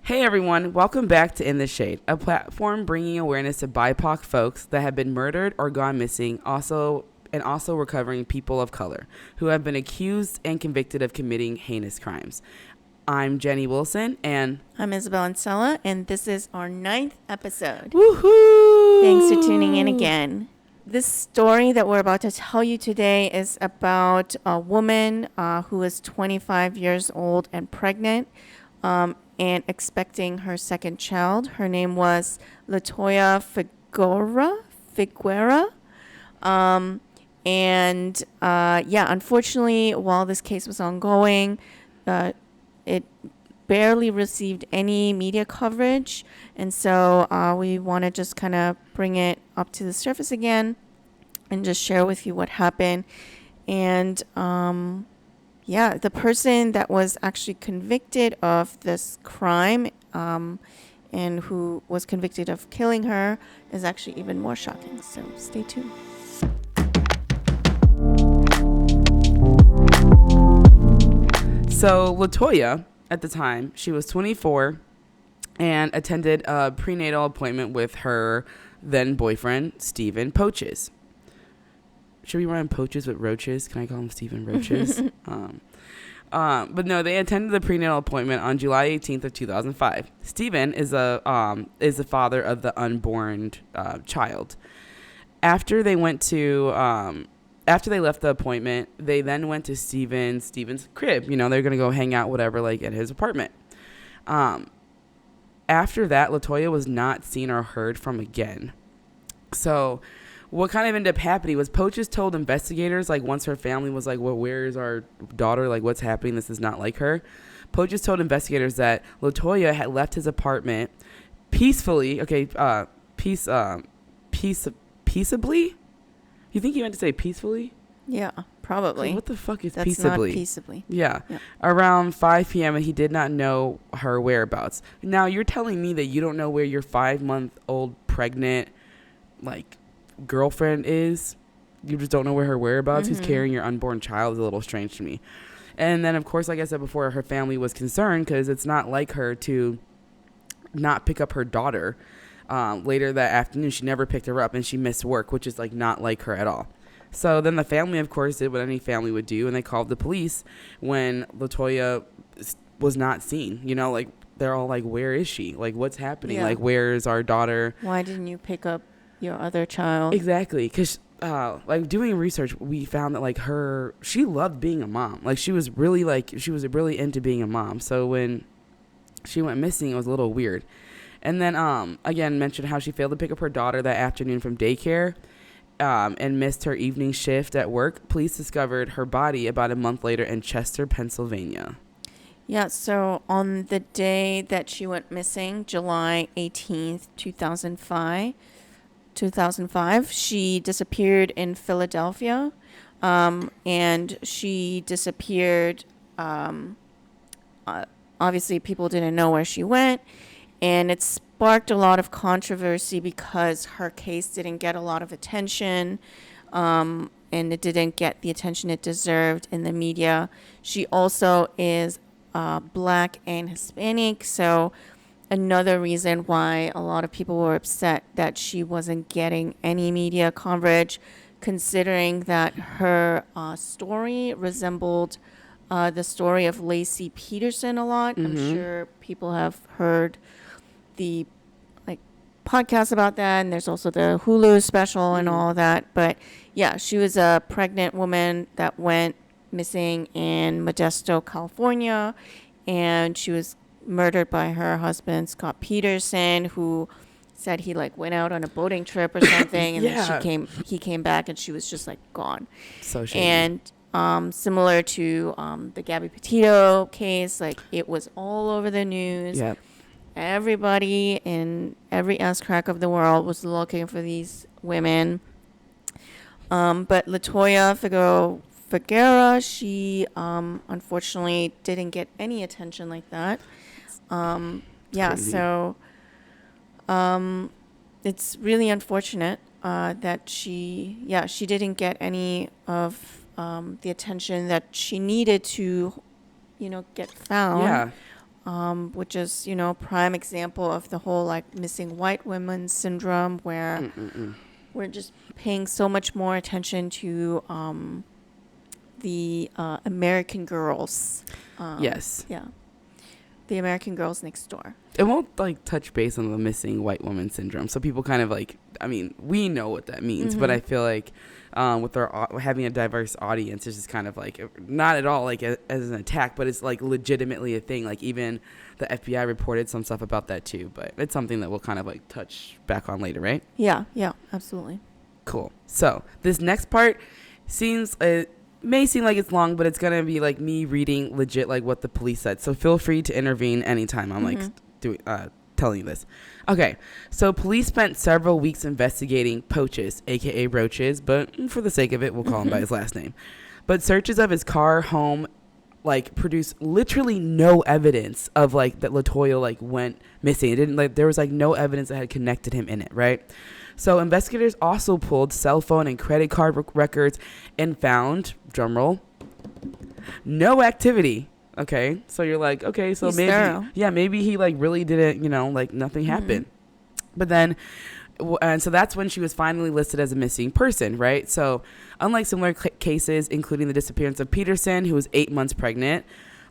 Hey everyone, welcome back to In the Shade, a platform bringing awareness to BIPOC folks that have been murdered or gone missing, also recovering people of color who have been accused and convicted of committing heinous crimes. I'm Jenny Wilson, and I'm Isabel Ancella, and this is our 9th episode. Woohoo! Thanks for tuning in again. This story that we're about to tell you today is about a woman who is 25 years old and pregnant and expecting her second child. Her name was LaToyia Figueroa. Unfortunately, while this case was ongoing, it barely received any media coverage, and so we want to just kind of bring it up to the surface again and just share with you what happened. And the person that was actually convicted of this crime and who was convicted of killing her is actually even more shocking, so stay tuned. So LaToyia, at the time, she was 24 and attended a prenatal appointment with her then boyfriend, Stephen Poaches. Should we rhyme Poaches with Roaches? Can I call him Stephen Roaches? But no, they attended the prenatal appointment on July 18th of 2005. Stephen is the father of the unborn child. After they left the appointment, they then went to Stephen's crib. You know, they're gonna go hang out, whatever, like at his apartment. After that, LaToyia was not seen or heard from again. So what kind of ended up happening was Poaches told investigators, like, once her family was like, well, where is our daughter? Like, what's happening? This is not like her. Poaches told investigators that LaToyia had left his apartment peacefully. Okay, peaceably? You think he meant to say peacefully? Yeah, probably. What the fuck is That's peaceably? Not peaceably. Yeah. Around 5 p.m. and he did not know her whereabouts. Now, you're telling me that you don't know where your 5-month-old pregnant, like, girlfriend is? You just don't know where her whereabouts? Who's carrying your unborn child is a little strange to me. And then, of course, like I said before, her family was concerned because it's not like her to not pick up her daughter. Later that afternoon, she never picked her up and she missed work, which is like not like her at all. So then the family, of course, did what any family would do, and they called the police when LaToyia was not seen. You know, like, they're all like, where is she? Like, what's happening? Yeah. Like, where is our daughter? Why didn't you pick up your other child? Exactly, because like, doing research, we found that, like, she loved being a mom. Like, she was really into being a mom. So when she went missing, it was a little weird. And then, again, mentioned how she failed to pick up her daughter that afternoon from daycare and missed her evening shift at work. Police discovered her body about a month later in Chester, Pennsylvania. Yeah, so on the day that she went missing, July 18th, 2005, she disappeared in Philadelphia, and she disappeared. Obviously, people didn't know where she went. And it sparked a lot of controversy because her case didn't get a lot of attention, and it didn't get the attention it deserved in the media. She also is Black and Hispanic, so another reason why a lot of people were upset that she wasn't getting any media coverage, considering that her story resembled the story of Laci Peterson a lot. I'm sure people have heard the podcast about that, and there's also the Hulu special and all of that. But yeah, she was a pregnant woman that went missing in Modesto, California, and she was murdered by her husband, Scott Peterson, who said he went out on a boating trip or something, and then he came back and she was just gone. So shady. And similar to the Gabby Petito case, it was all over the news. Yep. Everybody in every ass crack of the world was looking for these women. But LaToyia Figueroa, she unfortunately didn't get any attention like that. So it's really unfortunate that she didn't get any of the attention that she needed to, get found. Yeah. which is, prime example of the whole like missing white women syndrome, where we're just paying so much more attention to the American girls. Yes. Yeah. The American girls next door. It won't like touch base on the missing white woman syndrome. So people kind of like, I mean, we know what that means, but I feel like with our having a diverse audience, it's just kind of like not at all like as an attack, but it's like legitimately a thing. Like even the FBI reported some stuff about that too, but it's something that we'll kind of like touch back on later, right? Yeah, absolutely. Cool. So this next part may seem like it's long, but it's gonna be like me reading legit like what the police said. So feel free to intervene anytime I'm like telling you this. Okay, so police spent several weeks investigating Poaches, aka Roaches, but for the sake of it, we'll call him by his last name. But searches of his car, home, like produced literally no evidence of like that LaToyia like went missing. It didn't like there was like no evidence that had connected him in it, right? So investigators also pulled cell phone and credit card records and found, drumroll, no activity. Okay, so you're like, okay, so He's maybe, thorough. maybe he like really didn't, like nothing happened. But then, and so that's when she was finally listed as a missing person, right? So unlike similar cases, including the disappearance of Peterson, who was 8 months pregnant,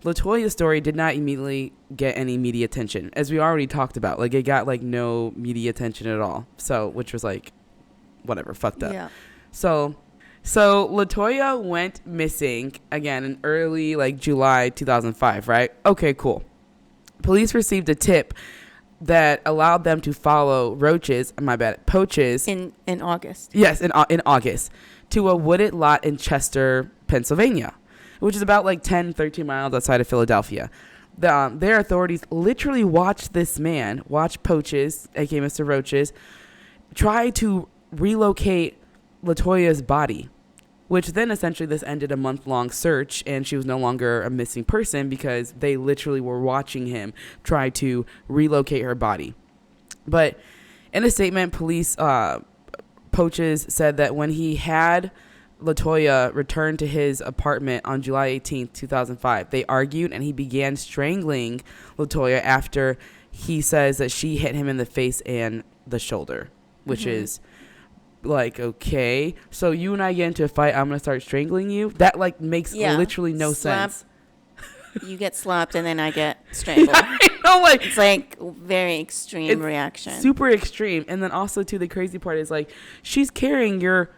LaToyia's story did not immediately get any media attention, as we already talked about. Like, it got, like, no media attention at all. So, which was, like, whatever, fucked up. Yeah. So LaToyia went missing, again, in early, like, July 2005, right? Okay, cool. Police received a tip that allowed them to follow Poaches. In August. Yes, in August, to a wooded lot in Chester, Pennsylvania, which is about like 13 miles outside of Philadelphia. Their authorities literally watched Poaches, aka Mr. Roaches, try to relocate LaToyia's body, which then essentially this ended a month-long search, and she was no longer a missing person because they literally were watching him try to relocate her body. But in a statement, police Poaches said that when he had LaToyia returned to his apartment on July 18th, 2005, they argued and he began strangling LaToyia after he says that she hit him in the face and the shoulder, which is like, okay, so you and I get into a fight, I'm going to start strangling you? That like makes literally no sense. You get slapped and then I get strangled. I know, like, it's like very extreme reaction. Super extreme. And then also too, the crazy part is like she's carrying your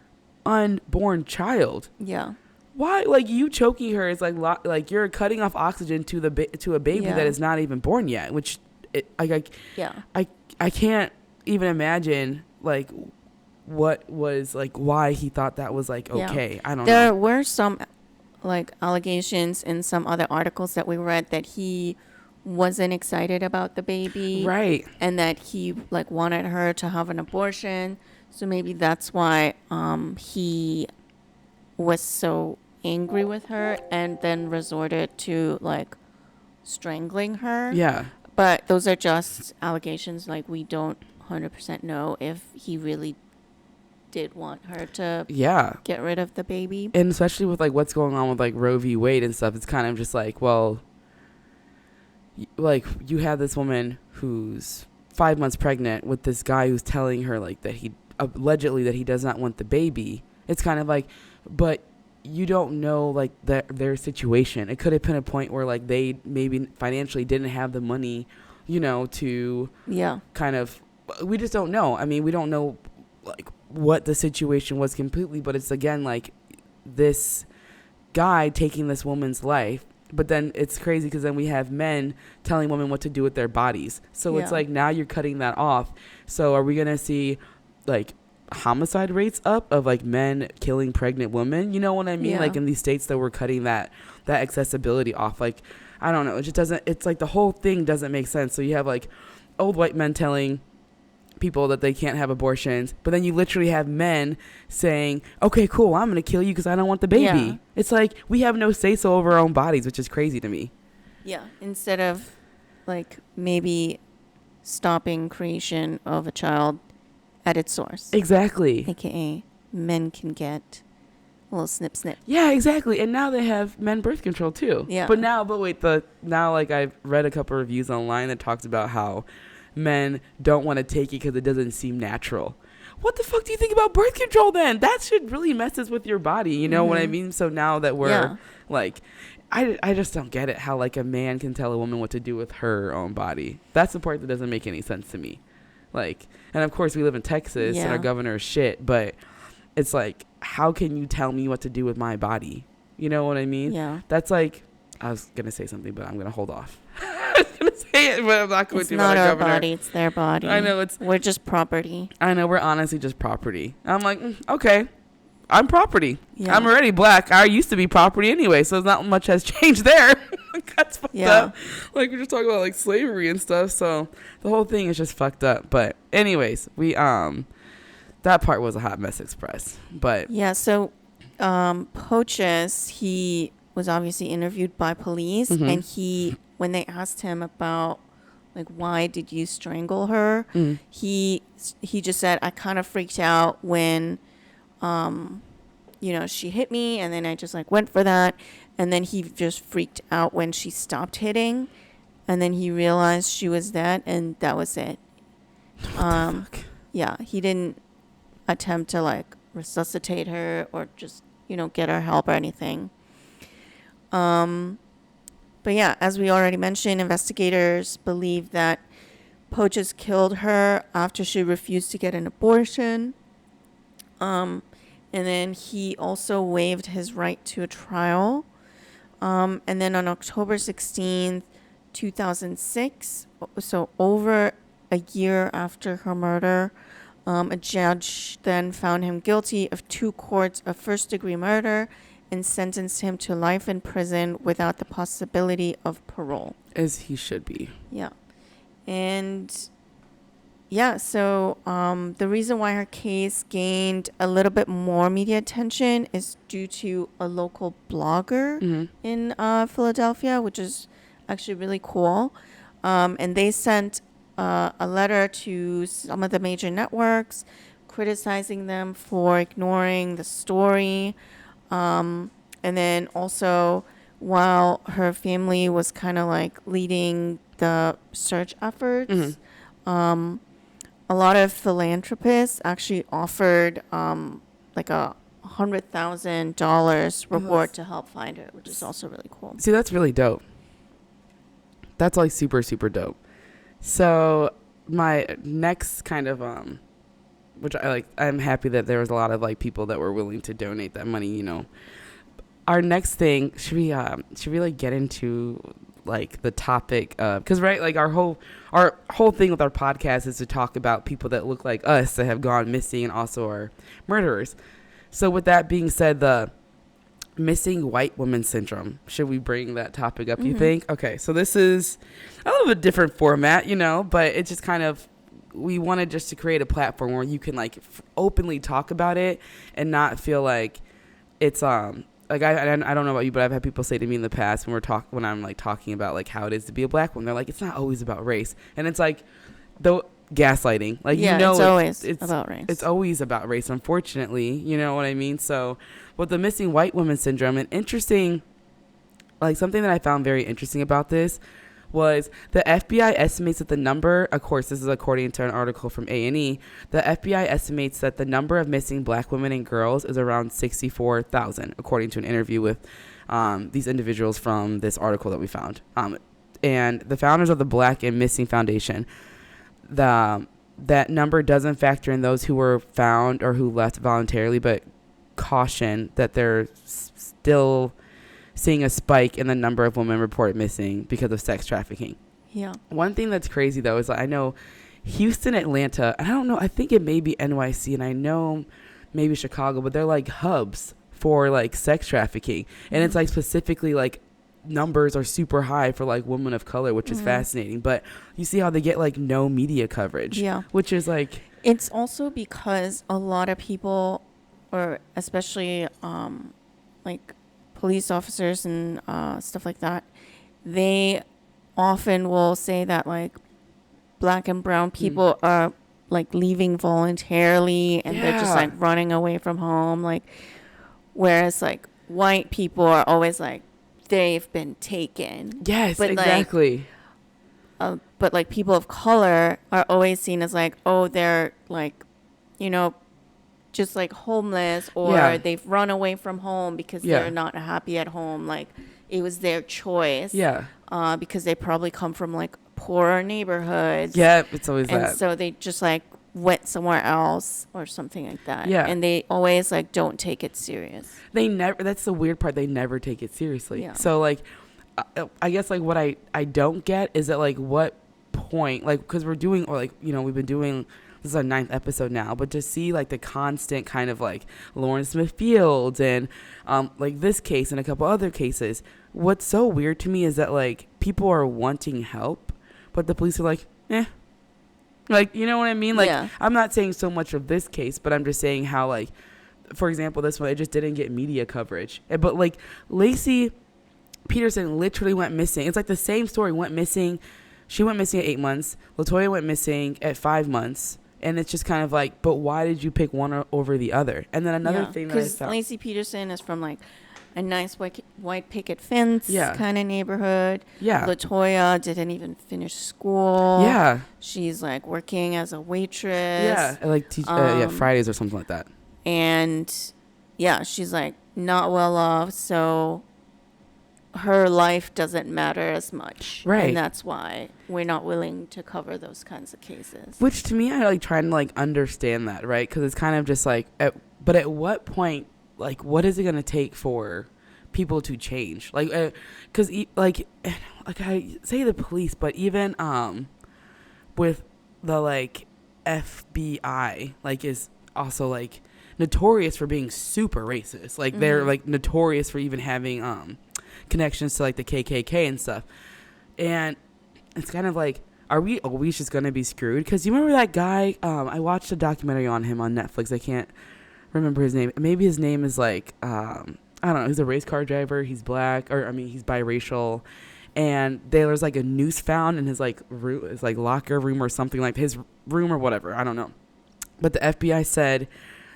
unborn child. Yeah. Why? Like, you choking her is like you're cutting off oxygen to a baby that is not even born yet. Which, I can't even imagine like what was like why he thought that was like okay. Yeah. I don't know. There were some like allegations in some other articles that we read that he wasn't excited about the baby, right? And that he like wanted her to have an abortion. So maybe that's why he was so angry with her and then resorted to like strangling her. Yeah. But those are just allegations. Like, we don't 100% know if he really did want her to get rid of the baby. And especially with like what's going on with like Roe v. Wade and stuff, it's kind of just like, well, like you have this woman who's 5 months pregnant with this guy who's telling her like that he allegedly that he does not want the baby. It's kind of like, but you don't know like their situation. It could have been a point where like they maybe financially didn't have the money, to kind of, we just don't know. I mean, we don't know like what the situation was completely, but it's again like this guy taking this woman's life. But then it's crazy because then we have men telling women what to do with their bodies. So it's like now you're cutting that off. So are we going to see like homicide rates up of like men killing pregnant women? You know what I mean? Yeah. Like in these states that we're cutting that accessibility off. Like, I don't know. It just doesn't, it's like the whole thing doesn't make sense. So you have like old white men telling people that they can't have abortions, but then you literally have men saying, okay, cool, I'm going to kill you because I don't want the baby. Yeah. It's like we have no say-so over our own bodies, which is crazy to me. Yeah. Instead of like maybe stopping creation of a child at its source. Exactly. AKA men can get little snip, snip. Yeah, exactly. And now they have men birth control too. Yeah. But now like I've read a couple reviews online that talks about how men don't want to take it because it doesn't seem natural. What the fuck do you think about birth control then? That shit really messes with your body. You know what I mean? So now that we're like, I just don't get it how like a man can tell a woman what to do with her own body. That's the part that doesn't make any sense to me. Like, and of course we live in Texas and our governor is shit, but it's like, how can you tell me what to do with my body? You know what I mean? Yeah. That's like, I was going to say something, but I'm going to hold off. I was going to say it, but I'm not going to. It's not our body. It's their body. I know. We're just property. I know. We're honestly just property. I'm like, okay, I'm property. Yeah. I'm already black. I used to be property anyway, so not much has changed there. That's fucked up. Like, we're just talking about, like, slavery and stuff, so the whole thing is just fucked up. But anyways, that part was a hot mess express. But yeah, so Poches, he was obviously interviewed by police, and when they asked him about like why did you strangle her, he just said, I kind of freaked out when she hit me, and then I just like went for that, and then he just freaked out when she stopped hitting, and then he realized she was dead, and that was it. What the fuck? Yeah, he didn't attempt to like resuscitate her or just get her help or anything. But yeah, as we already mentioned, investigators believe that Poches killed her after she refused to get an abortion. And then he also waived his right to a trial. And then on October 16th, 2006, so over a year after her murder, a judge then found him guilty of 2 counts of first-degree murder and sentenced him to life in prison without the possibility of parole. As he should be. Yeah. And yeah, so the reason why her case gained a little bit more media attention is due to a local blogger in Philadelphia, which is actually really cool. And they sent a letter to some of the major networks criticizing them for ignoring the story. And then also, while her family was kind of like leading the search efforts, a lot of philanthropists actually offered like $100,000 reward to help find her, which is also really cool. See, that's really dope. That's like super, super dope. So my next kind of which I like, I'm happy that there was a lot of like people that were willing to donate that money. Our next thing, should we like get into like the topic, because right, like our whole thing with our podcast is to talk about people that look like us that have gone missing and also are murderers. So with that being said, the missing white woman syndrome, should we bring that topic up, you think? Okay, so this is a little bit different format, but it's just kind of, we wanted just to create a platform where you can like openly talk about it and not feel like it's like I don't know about you, but I've had people say to me in the past when I'm like talking about like how it is to be a black woman, they're like, it's not always about race, and it's like the gaslighting, like it's always about race. It's always about race, unfortunately. You know what I mean? So with the missing white woman syndrome, an interesting, like something that I found very interesting about this was the FBI estimates that the number, of course, this is according to an article from A&E, the FBI estimates that the number of missing black women and girls is around 64,000, according to an interview with these individuals from this article that we found. And the founders of the Black and Missing Foundation, that number doesn't factor in those who were found or who left voluntarily, but caution that they're still seeing a spike in the number of women reported missing because of sex trafficking. Yeah. One thing that's crazy, though, is I know Houston, Atlanta, and I don't know, I think it may be NYC, and I know maybe Chicago, but they're like hubs for like sex trafficking. And it's like specifically like numbers are super high for like women of color, which is fascinating. But you see how they get like no media coverage. Yeah. Which is like. It's also because a lot of people, or especially like police officers and stuff like that, they often will say that like black and brown people are like leaving voluntarily and they're just like running away from home, like Whereas like white people are always like they've been taken. Yes, But exactly. but like people of color are always seen as like, oh, they're like, you know, just like homeless, or Yeah. they've run away from home because Yeah. they're not happy at home. Like it was their choice. Yeah. Because they probably come from like poorer neighborhoods. Yeah, it's always And that. so they just like went somewhere else or something like that. Yeah. And they always like don't take it serious. They never, that's the weird part, they never take it seriously. Yeah. So like I guess like what I don't get is that like what point, like, because we're doing, or like, you know, we've been doing, this is our 9th episode now, but to see like the constant kind of like Lauren Smith Fields and like this case and a couple other cases, what's so weird to me is that like people are wanting help, but the police are like, like, you know what I mean? Like, Yeah. I'm not saying so much of this case, but I'm just saying how like, for example, this one, it just didn't get media coverage. But like Laci Peterson literally went missing. It's like the same story, went missing. She went missing at 8 months. LaToyia went missing at 5 months. And it's just kind of like, but why did you pick one over the other? And then another thing that I because found, Laci Peterson is from like a nice white picket fence kind of neighborhood. Yeah. LaToyia didn't even finish school. Yeah. She's like working as a waitress. Yeah. I like Fridays or something like that. And yeah, she's like not well off, so her life doesn't matter as much. Right. And that's why we're not willing to cover those kinds of cases. Which to me, I like trying to like understand that, right? Because it's kind of just like, but at what point, like, what is it going to take for people to change? Like, because like I say the police, but even with the like FBI, like is also like notorious for being super racist. Like they're like notorious for even having connections to like the KKK and stuff. And it's kind of like, are we always just gonna be screwed? Because you remember that guy? I watched a documentary on him on Netflix. I can't remember his name. Maybe his name is like I don't know. He's a race car driver. He's black, or I mean, he's biracial. And there was like a noose found in his like room, his like locker room or something, like his room or whatever. I don't know. But the FBI said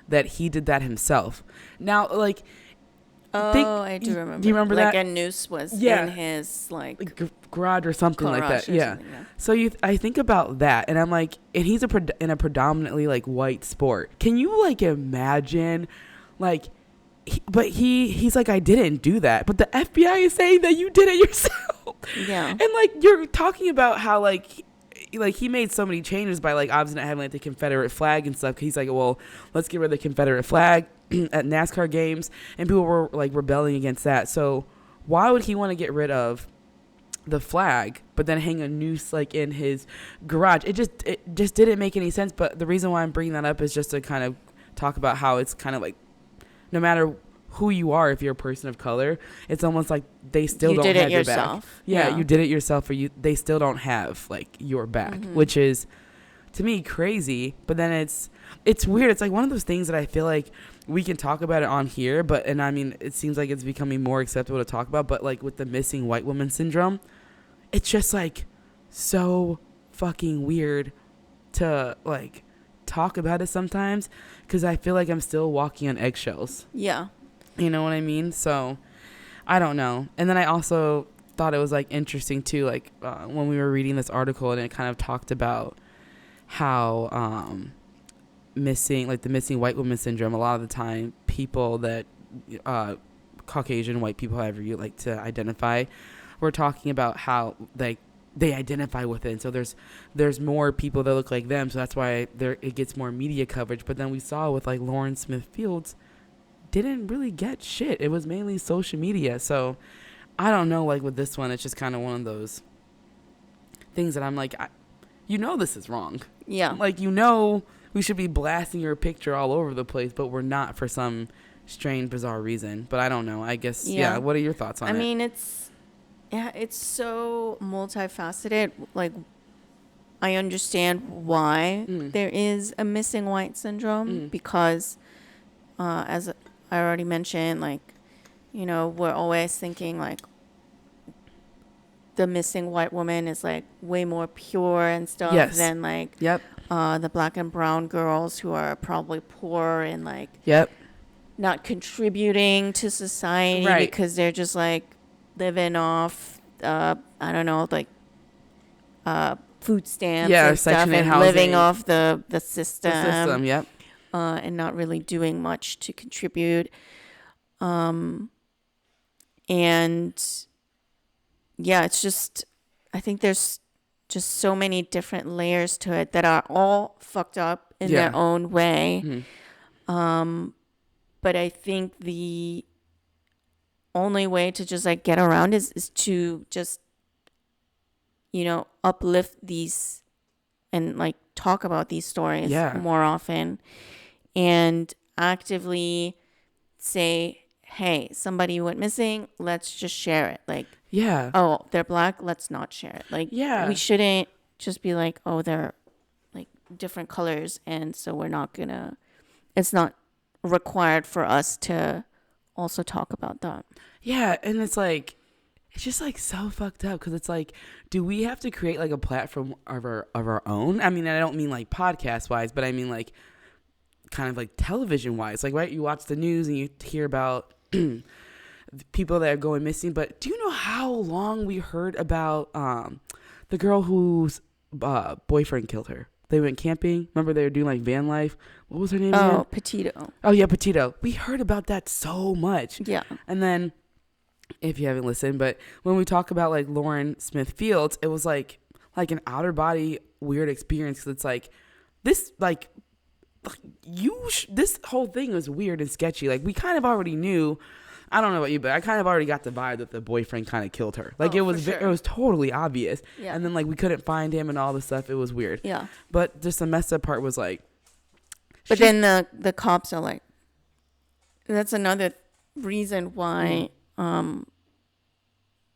that he did that himself. Now, like, I do remember. Do you remember like that? Like a noose was in his like garage or something like that. Yeah. So I think about that, and I'm like, and he's in a predominantly like white sport. Can you like imagine, like, but he's like, I didn't do that, but the FBI is saying that you did it yourself. Yeah. And like you're talking about how like he made so many changes by like obviously not having like the Confederate flag and stuff. He's like, well, let's get rid of the Confederate flag at NASCAR games, and people were like rebelling against that. So why would he want to get rid of the flag but then hang a noose like in his garage? It just didn't make any sense. But the reason why I'm bringing that up is just to kind of talk about how it's kind of like, no matter who you are, if you're a person of color, it's almost like they still don't have your back. Yeah, you did it yourself, or they still don't have like your back, which is to me crazy. But then it's weird. It's like one of those things that I feel like we can talk about it on here, and I mean, it seems like it's becoming more acceptable to talk about, but like with the missing white woman syndrome, it's just like so fucking weird to like talk about it sometimes, because I feel like I'm still walking on eggshells. Yeah. You know what I mean? So I don't know. And then I also thought it was like interesting too, like when we were reading this article, and it kind of talked about how the missing white woman syndrome, a lot of the time people that Caucasian white people, however you like to identify, were talking about how like they identify with it. And so there's more people that look like them, so that's why it gets more media coverage. But then we saw with like Lauren Smith Fields, didn't really get shit. It was mainly social media. So I don't know, like with this one, it's just kind of one of those things that I'm like, this is wrong. Yeah. Like, we should be blasting your picture all over the place, but we're not for some strange, bizarre reason. But I don't know. I guess, what are your thoughts on it? I mean, it's so multifaceted. Like, I understand why there is a missing white syndrome, because as I already mentioned, like, we're always thinking like the missing white woman is like way more pure and stuff than like the black and brown girls who are probably poor and like not contributing to society because they're just like living off, I don't know, like food stamps and stuff, and living off the system. The system, yep. And not really doing much to contribute. And yeah, it's just, I think there's just so many different layers to it that are all fucked up in their own way. But I think the only way to just like get around is to just, you know, uplift these and like talk about these stories more often, and actively say, hey, somebody went missing, let's just share it. Like, oh, they're black, let's not share it. Like, we shouldn't just be like, oh, they're like different colors, and so we're not gonna, it's not required for us to also talk about that. Yeah, and it's like, it's just like so fucked up, because it's like, do we have to create like a platform of our own? I mean, I don't mean like podcast wise, but I mean like kind of like television wise. Like, right, you watch the news and you hear about people that are going missing, but do you know how long we heard about the girl whose boyfriend killed her? They went camping. Remember, they were doing like van life. What was her name again? Petito. Oh yeah, Petito. We heard about that so much. Yeah. And then, if you haven't listened, but when we talk about like Lauren Smith Fields, it was like an outer body weird experience, because it's like this, like this whole thing was weird and sketchy. Like, we kind of already knew. I don't know about you, but I kind of already got the vibe that the boyfriend kind of killed her. Like, it was it was totally obvious. Yeah. And then like we couldn't find him and all this stuff. It was weird. Yeah. But just the messed up part was like. But then the cops are like, that's another reason why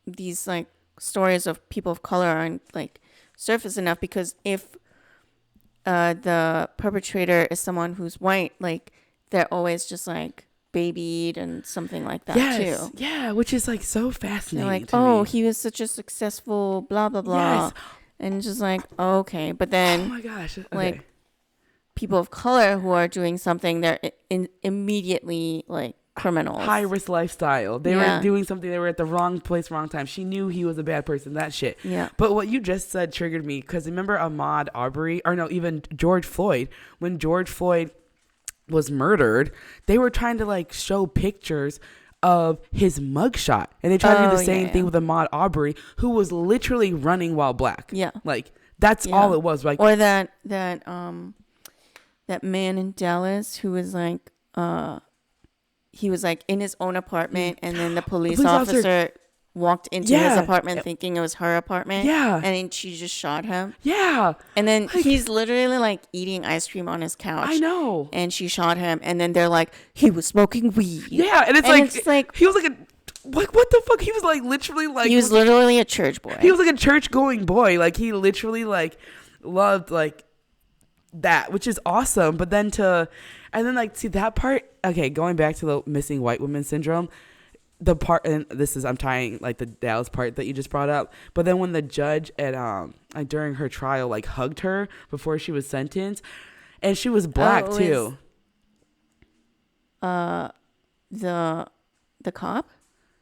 these like stories of people of color aren't like surface enough, because if the perpetrator is someone who's white, like they're always just like babied and something like that too. Yeah, which is like so fascinating. They're like, oh, he was such a successful blah blah blah, and just like, okay, but then oh my gosh, okay. Like people of color who are doing something, they're immediately like criminals. High risk lifestyle. They were doing something. They were at the wrong place, wrong time. She knew he was a bad person. That shit. Yeah. But what you just said triggered me, because remember Ahmaud Arbery, or no, even George Floyd. When George Floyd was murdered, they were trying to like show pictures of his mugshot, and they tried to do the same thing with Ahmaud Arbery, who was literally running while black. Yeah. Like, that's all it was. Like, or that man in Dallas who was like, he was like in his own apartment, and then the police officer walked into his apartment thinking it was her apartment. Yeah. And then she just shot him. Yeah. And then like, he's literally like eating ice cream on his couch. I know. And she shot him. And then they're like, he was smoking weed. Yeah. And it's like he was like what the fuck? He was like literally like. He was literally a church boy. He was like a church going boy. Like, he literally like loved like that, which is awesome. But then and then like, see that part. Okay, going back to the missing white woman syndrome, the part, and this is, I'm tying like the Dallas part that you just brought up. But then when the judge at like during her trial like hugged her before she was sentenced, and she was black too. The cop?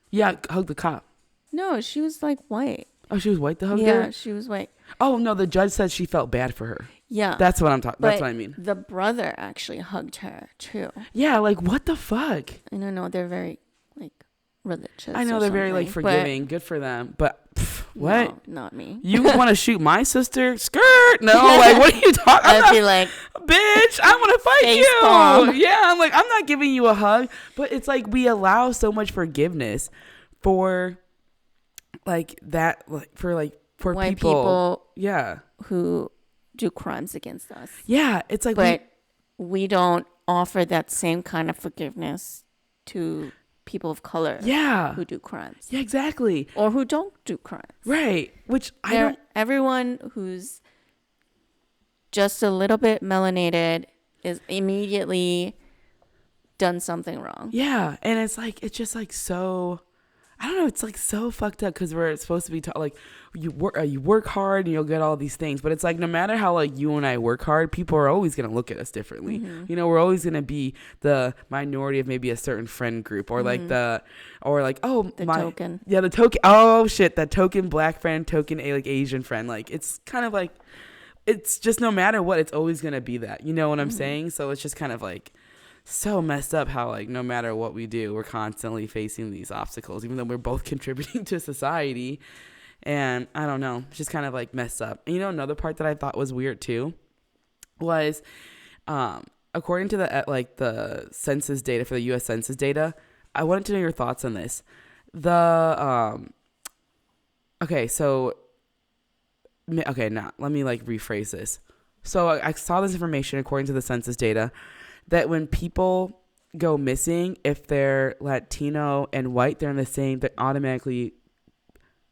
Yeah, hugged the cop. No, she was like white. Oh, she was white to hug her? Yeah, she was white. Oh no, the judge said she felt bad for her. Yeah. That's what I'm talking. That's what I mean. The brother actually hugged her too. Yeah, like what the fuck? I don't know. They're very like religious. I know they're very like forgiving. Good for them. But what? No, not me. You want to shoot my sister? Skirt? No, like what are you talking? I'd be like, bitch, I want to fight you. Palm. Yeah, I'm like, I'm not giving you a hug. But it's like we allow so much forgiveness for like that, like for white people yeah, who do crimes against us. Yeah, it's like, but we don't offer that same kind of forgiveness to people of color. Yeah, who do crimes. Yeah, exactly. Or who don't do crimes. Right. Which I don't. Everyone who's just a little bit melanated is immediately done something wrong. Yeah, and it's like, it's just like so. I don't know. It's like so fucked up because we're supposed to be like you work hard and you'll get all these things, but it's like no matter how like you and I work hard, people are always gonna look at us differently. You know, we're always gonna be the minority of maybe a certain friend group or like the token. Yeah, the token. Oh shit, that token black friend, token like Asian friend. Like it's kind of like it's just no matter what, it's always gonna be that. You know what I'm saying? So it's just kind of like so messed up how like no matter what we do, we're constantly facing these obstacles, even though we're both contributing to society. And I don't know, it's just kind of like messed up. And you know, another part that I thought was weird too was, according to the census data for the U.S. Census data, I wanted to know your thoughts on this. Let me like rephrase this. So I saw this information according to the census data that when people go missing, if they're Latino and white, they're in the same, they're automatically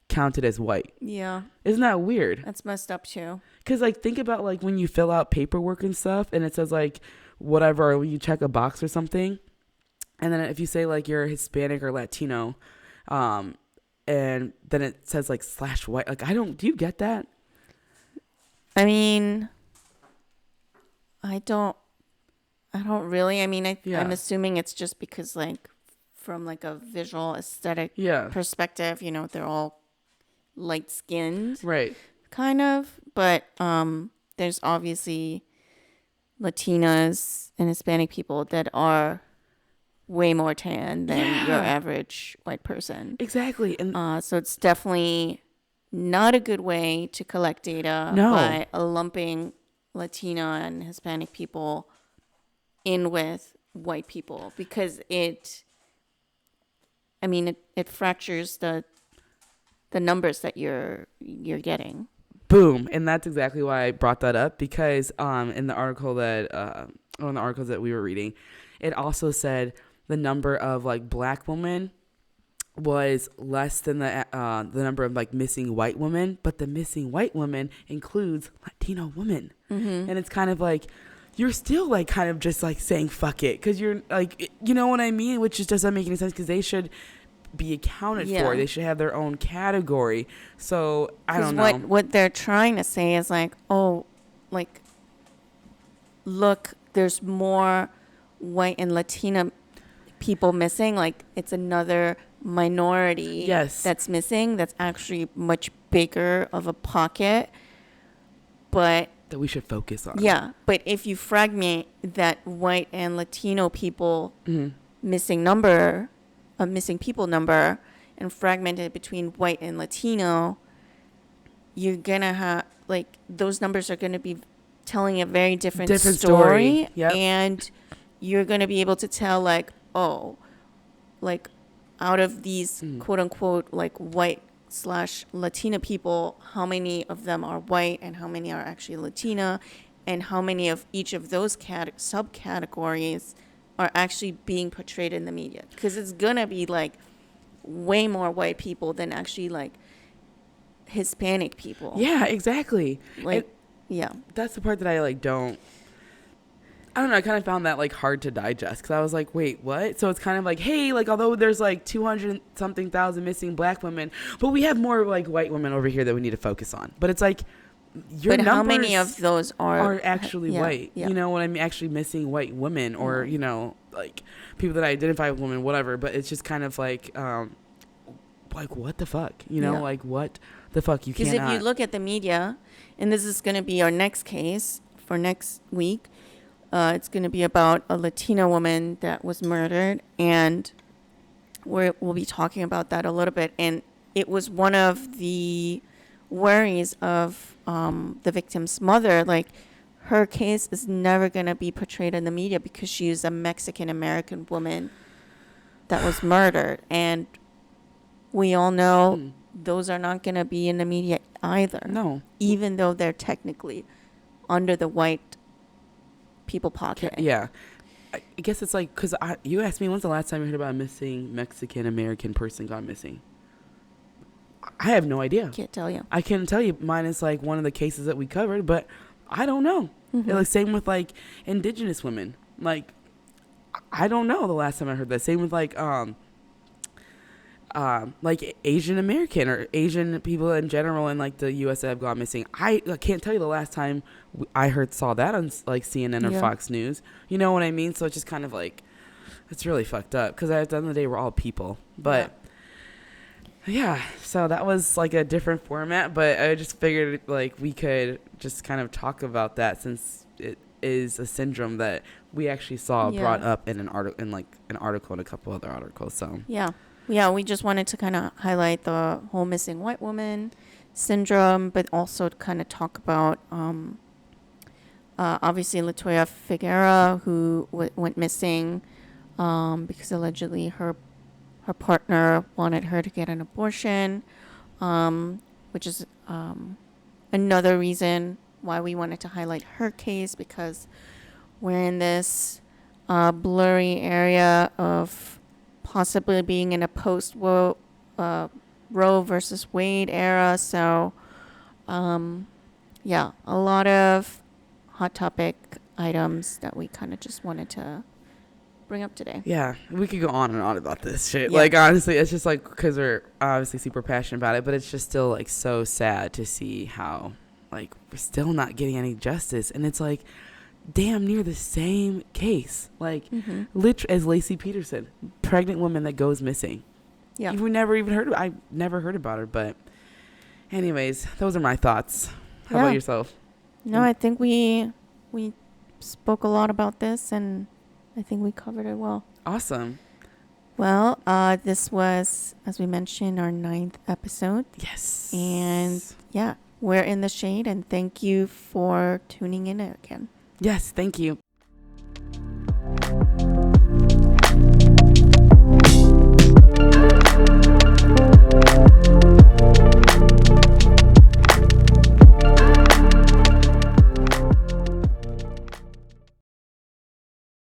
counted as white. Yeah. Isn't that weird? That's messed up too. Because like think about like when you fill out paperwork and stuff and it says like whatever, or when you check a box or something, and then if you say like you're Hispanic or Latino, and then it says like /white, like do you get that? I mean, I don't really. I mean, I'm assuming it's just because like from like a visual aesthetic perspective, you know, they're all light skinned. Right. Kind of. But there's obviously Latinas and Hispanic people that are way more tan than your average white person. Exactly. And so it's definitely not a good way to collect data by lumping Latina and Hispanic people in with white people, because it fractures the numbers that you're getting. Boom. And that's exactly why I brought that up, because in the articles that we were reading, it also said the number of like black women was less than the number of like missing white women, but the missing white woman includes Latino women. And it's kind of like you're still like kind of just like saying fuck it, because you're like, you know what I mean, which just doesn't make any sense, because they should be accounted for. They should have their own category. So I don't know what they're trying to say is like, oh, like look, there's more white and Latina people missing, like it's another minority that's missing, that's actually much bigger of a pocket, but that we should focus on. But if you fragment that white and Latino people missing people number and fragment it between white and Latino, you're gonna have like those numbers are gonna be telling a very different story. And you're gonna be able to tell like, oh, like out of these quote unquote like white / Latina people, how many of them are white and how many are actually Latina, and how many of each of those subcategories are actually being portrayed in the media, because it's gonna be like way more white people than actually like Hispanic people. Exactly. Like that's the part that I like I don't know, I kind of found that like hard to digest, because I was like, wait, what? So it's kind of like, hey, like although there's like 200 something thousand missing black women, but we have more like white women over here that we need to focus on. But it's like your numbers how many of those are actually white? You know what I mean? Actually missing white women, or you know, like people that identify with women, whatever. But it's just kind of like what the fuck? You know, like what the fuck? You can't. Because if you look at the media, and this is going to be our next case for next week. It's going to be about a Latina woman that was murdered, and we'll be talking about that a little bit. And it was one of the worries of the victim's mother. Like, her case is never going to be portrayed in the media because she's a Mexican-American woman that was murdered. And we all know those are not going to be in the media either. No. Even though they're technically under the white people pocket. Yeah. I guess it's like, because you asked me, when's the last time you heard about a missing Mexican-American person gone missing? I have no idea. Can't tell you. I can't tell you. Mine is like one of the cases that we covered, but I don't know. Like same with like indigenous women. Like I don't know the last time I heard that. Same with like like Asian American or Asian people in general in like the U.S. that have gone missing. I can't tell you the last time saw that on like CNN or Yeah. Fox News. You know what I mean? So it's just kind of like, it's really fucked up because at the end of the day, we're all people. But yeah, so that was like a different format, but I just figured like we could just kind of talk about that since it is a syndrome that we actually saw brought up in an article, in like an article and a couple other articles. So yeah, we just wanted to kind of highlight the whole missing white woman syndrome, but also kind of talk about obviously LaToyia Figueroa, who went missing because allegedly her partner wanted her to get an abortion, which is another reason why we wanted to highlight her case, because we're in this blurry area of possibly being in a post-Roe versus Wade era. So, yeah, a lot of hot topic items that we kind of just wanted to bring up today. yeah, we could go on and on about this shit. Yeah. Like, honestly, it's just like, because we're obviously super passionate about it, but it's just still like so sad to see how like we're still not getting any justice. And it's like damn near the same case, like literally as Laci Peterson, pregnant woman that goes missing. Yeah, We never even heard I never heard about her. But anyways, those are my thoughts. How about yourself? No, I think we spoke a lot about this, and I think we covered it well. Awesome. Well, this was, as we mentioned, our 9th episode. Yes. And yeah, we're in the shade, and thank you for tuning in again. Yes, thank you.